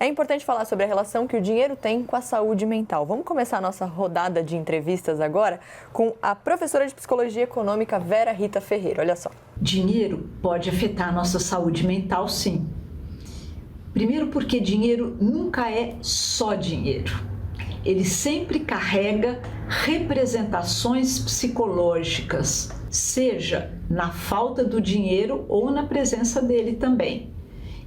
É importante falar sobre a relação que o dinheiro tem com a saúde mental. Vamos começar a nossa rodada de entrevistas agora com a professora de Psicologia Econômica Vera Rita Ferreira. Olha só. Dinheiro pode afetar a nossa saúde mental, sim. Primeiro porque dinheiro nunca é só dinheiro. Ele sempre carrega representações psicológicas, seja na falta do dinheiro ou na presença dele também.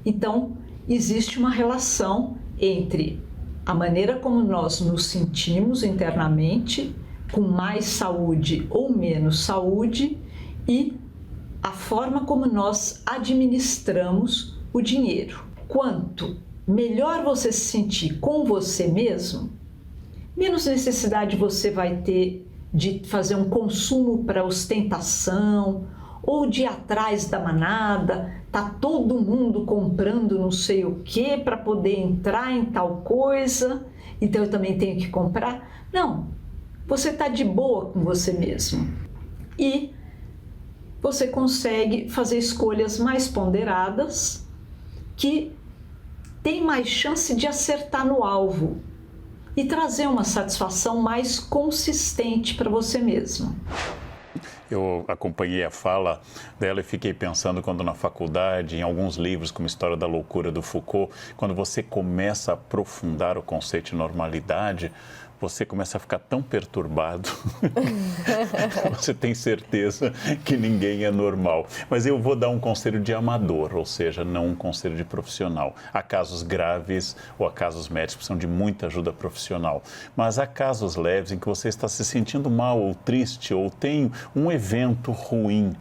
Então, existe uma relação entre a maneira como nós nos sentimos internamente, com mais saúde ou menos saúde, e a forma como nós administramos o dinheiro. Quanto melhor você se sentir com você mesmo, menos necessidade você vai ter de fazer um consumo para ostentação ou de ir atrás da manada, tá todo mundo comprando não sei o que para poder entrar em tal coisa, então eu também tenho que comprar. Não, você tá de boa com você mesmo e você consegue fazer escolhas mais ponderadas que tem mais chance de acertar no alvo e trazer uma satisfação mais consistente para você mesmo. Eu acompanhei a fala dela e fiquei pensando quando na faculdade, em alguns livros como História da Loucura do Foucault, quando você começa a aprofundar o conceito de normalidade, você começa a ficar tão perturbado, você tem certeza que ninguém é normal. Mas eu vou dar um conselho de amador, ou seja, não um conselho de profissional. Há casos graves ou há casos médicos que precisam de muita ajuda profissional. Mas há casos leves em que você está se sentindo mal ou triste ou tem um evento ruim.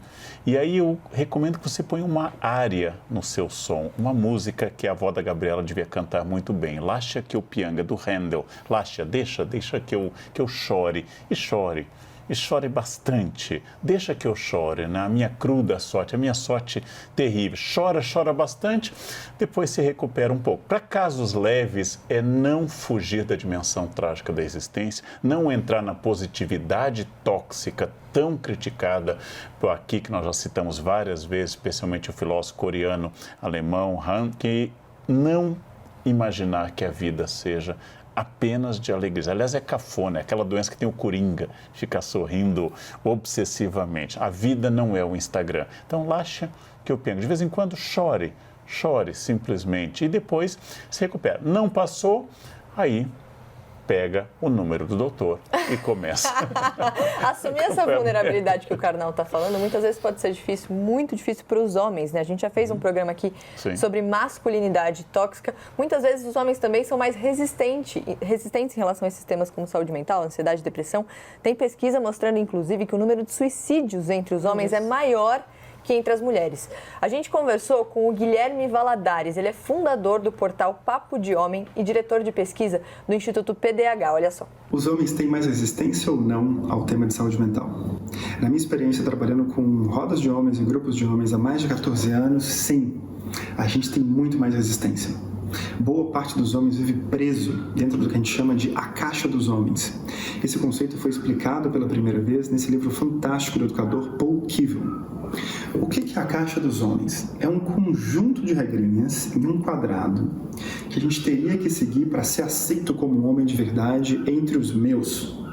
E aí eu recomendo que você ponha uma área no seu som, uma música que a avó da Gabriela devia cantar muito bem. Lascia que eu pianga, do Handel. Lascia, deixa que eu chore. E chore. E chore bastante. Deixa que eu chore, né? A minha cruda sorte, a minha sorte terrível. Chora bastante, depois se recupera um pouco. Para casos leves, é não fugir da dimensão trágica da existência, não entrar na positividade tóxica tão criticada por aqui, que nós já citamos várias vezes, especialmente o filósofo coreano alemão Han, que não imaginar que a vida seja apenas de alegria. Aliás, é cafona, é aquela doença que tem o coringa, fica sorrindo obsessivamente. A vida não é o Instagram. Então, lascia que eu penso. De vez em quando, chore simplesmente e depois se recupera. Não passou, aí pega o número do doutor e começa. Assumir essa vulnerabilidade que o Karnal está falando, muitas vezes pode ser difícil, muito difícil para os homens, né? A gente já fez um programa aqui sobre masculinidade tóxica. Muitas vezes os homens também são mais resistentes em relação a esses temas como saúde mental, ansiedade, depressão. Tem pesquisa mostrando, inclusive, que o número de suicídios entre os homens é maior que entre as mulheres. A gente conversou com o Guilherme Valadares, ele é fundador do portal Papo de Homem e diretor de pesquisa do Instituto PDH, olha só. Os homens têm mais resistência ou não ao tema de saúde mental? Na minha experiência trabalhando com rodas de homens e grupos de homens há mais de 14 anos, sim, a gente tem muito mais resistência. Boa parte dos homens vive preso dentro do que a gente chama de a caixa dos homens. Esse conceito foi explicado pela primeira vez nesse livro fantástico do educador Paul Kivel. O que é a caixa dos homens? É um conjunto de regrinhas em um quadrado que a gente teria que seguir para ser aceito como um homem de verdade entre os meus.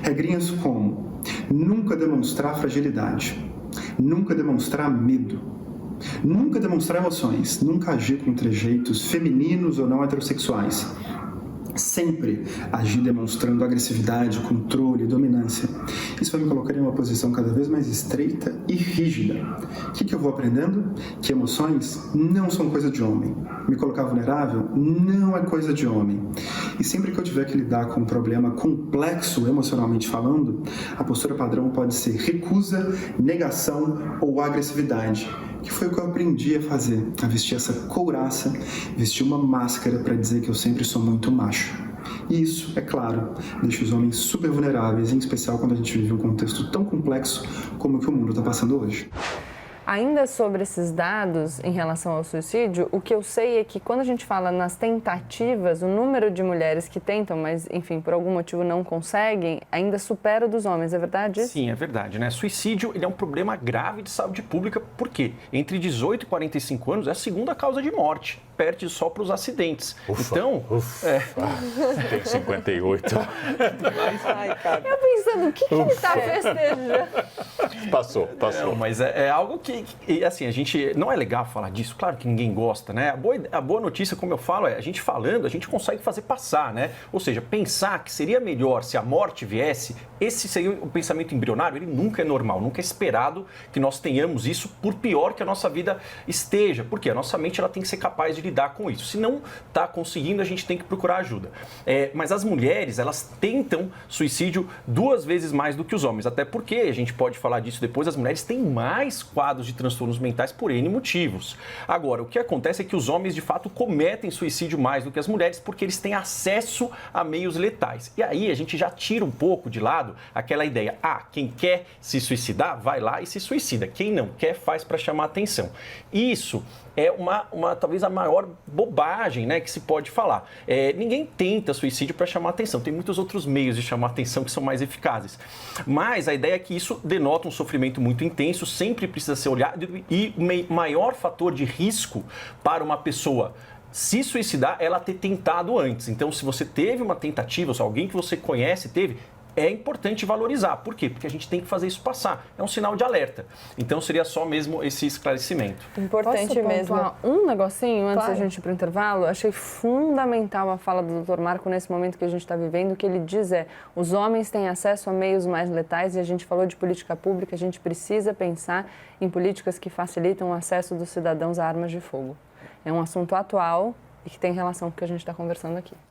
Regrinhas como nunca demonstrar fragilidade, nunca demonstrar medo, nunca demonstrar emoções, nunca agir com trejeitos femininos ou não heterossexuais. Sempre agir demonstrando agressividade, controle, dominância. Isso vai me colocar em uma posição cada vez mais estreita e rígida. O que eu vou aprendendo? Que emoções não são coisa de homem. Me colocar vulnerável não é coisa de homem. E sempre que eu tiver que lidar com um problema complexo emocionalmente falando, a postura padrão pode ser recusa, negação ou agressividade. Que foi o que eu aprendi a fazer, a vestir essa couraça, vestir uma máscara para dizer que eu sempre sou muito macho. E isso, é claro, deixa os homens super vulneráveis, em especial quando a gente vive um contexto tão complexo como o que o mundo está passando hoje. Ainda sobre esses dados em relação ao suicídio, o que eu sei é que quando a gente fala nas tentativas, o número de mulheres que tentam, mas, enfim, por algum motivo não conseguem, ainda supera o dos homens, é verdade isso? Sim, é verdade, né? Suicídio, ele é um problema grave de saúde pública, porque entre 18 e 45 anos é a segunda causa de morte, perde só para os acidentes. Ufa, então... Tem 58. Ai, cara. Eu pensando, o que ele está festejando? Passou. Não, mas é algo que, assim, a gente... Não é legal falar disso, claro que ninguém gosta, né? A boa notícia, como eu falo, é a gente falando, a gente consegue fazer passar, né? Ou seja, pensar que seria melhor se a morte viesse, esse seria o pensamento embrionário, ele nunca é normal, nunca é esperado que nós tenhamos isso, por pior que a nossa vida esteja. Porque a nossa mente, ela tem que ser capaz de lidar com isso. Se não está conseguindo, a gente tem que procurar ajuda. Mas as mulheres, elas tentam suicídio 2 vezes mais do que os homens, até porque, a gente pode falar disso depois, as mulheres têm mais quadros de transtornos mentais por N motivos. Agora, o que acontece é que os homens, de fato, cometem suicídio mais do que as mulheres porque eles têm acesso a meios letais. E aí, a gente já tira um pouco de lado aquela ideia, quem quer se suicidar, vai lá e se suicida. Quem não quer, faz para chamar atenção. Isso é talvez a maior bobagem, né, que se pode falar. Ninguém tenta suicídio para chamar atenção. Tem muitos outros meios de chamar atenção que são mais eficazes. Mas a ideia é que isso denota um sofrimento muito intenso, sempre precisa ser olhado, e o maior fator de risco para uma pessoa se suicidar é ela ter tentado antes. Então, se você teve uma tentativa, se alguém que você conhece teve, é importante valorizar. Por quê? Porque a gente tem que fazer isso passar. É um sinal de alerta. Então, seria só mesmo esse esclarecimento. Importante mesmo. Um negocinho antes Claro. da gente ir para o intervalo. Achei fundamental a fala do Dr. Marco nesse momento que a gente está vivendo. O que ele diz os homens têm acesso a meios mais letais e a gente falou de política pública. A gente precisa pensar em políticas que facilitam o acesso dos cidadãos a armas de fogo. É um assunto atual e que tem relação com o que a gente está conversando aqui.